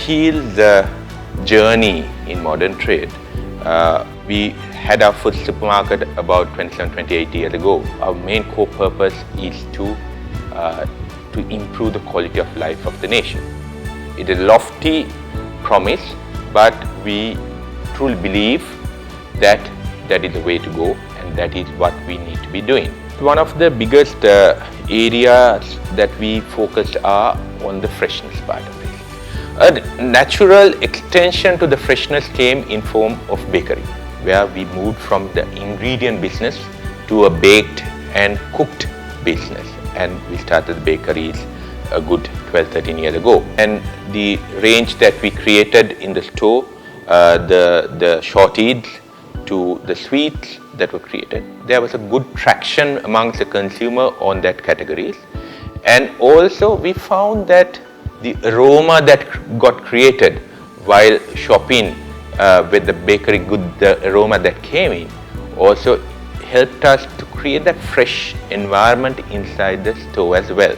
Keells journey in modern trade, we had our first supermarket about 27-28 years ago. Our main core purpose is to improve the quality of life of the nation. It is a lofty promise, but we truly believe that that is the way to go, and that is what we need to be doing. One of the biggest areas that we focused are on the freshness part of it. A natural extension to the freshness came in form of bakery, where we moved from the ingredient business to a baked and cooked business, and we started bakeries a good 12-13 years ago. And the range that we created in the store, the shorties to the sweets that were created, there was a good traction amongst the consumer on that categories. And also we found that the aroma that got created while shopping with the bakery good, the aroma that came in also helped us to create that fresh environment inside the store as well.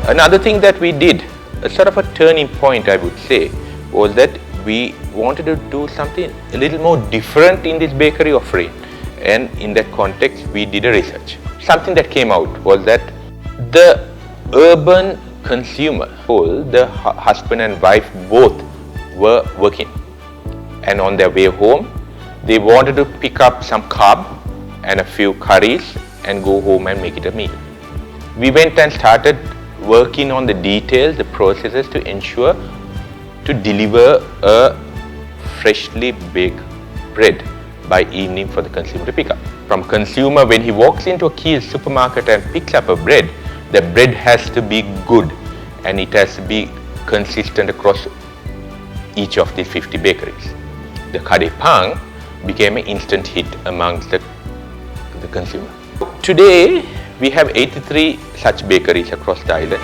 Another thing that we did, a sort of a turning point I would say, was that we wanted to do something a little more different in this bakery offering, and in that context we did a research. Something that came out was that the urban consumer, the husband and wife both were working, and on their way home they wanted to pick up some carb and a few curries and go home and make it a meal. We went and started working on the details, the processes to ensure to deliver a freshly baked bread by evening for the consumer to pick up. From consumer, when he walks into a Keells supermarket and picks up a bread, the bread has to be good and it has to be consistent across each of these 50 bakeries. The Kade Pang became an instant hit amongst the consumer. Today, we have 83 such bakeries across the island.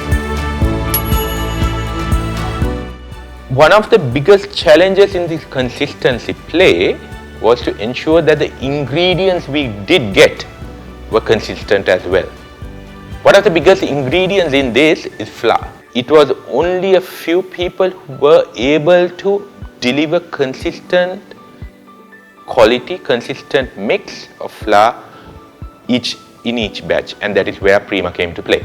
One of the biggest challenges in this consistency play was to ensure that the ingredients we did get were consistent as well. One of the biggest ingredients in this is flour. It was only a few people who were able to deliver consistent quality, consistent mix of flour in each batch, and that is where Prima came to play.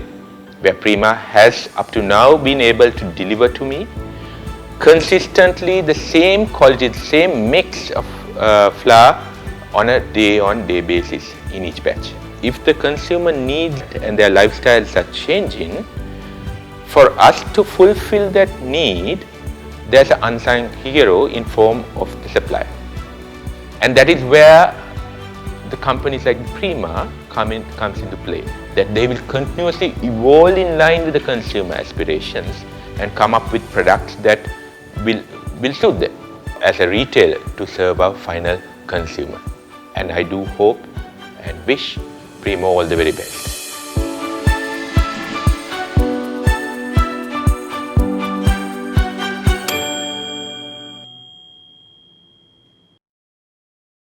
Where Prima has up to now been able to deliver to me consistently the same quality, the same mix of flour on a day-on-day basis in each batch. If the consumer needs and their lifestyles are changing, for us to fulfill that need, there's an unsung hero in form of the supplier. And that is where the companies like Prima comes into play, that they will continuously evolve in line with the consumer aspirations and come up with products that will suit them as a retailer to serve our final consumer. And I do hope and wish Prima all the very best.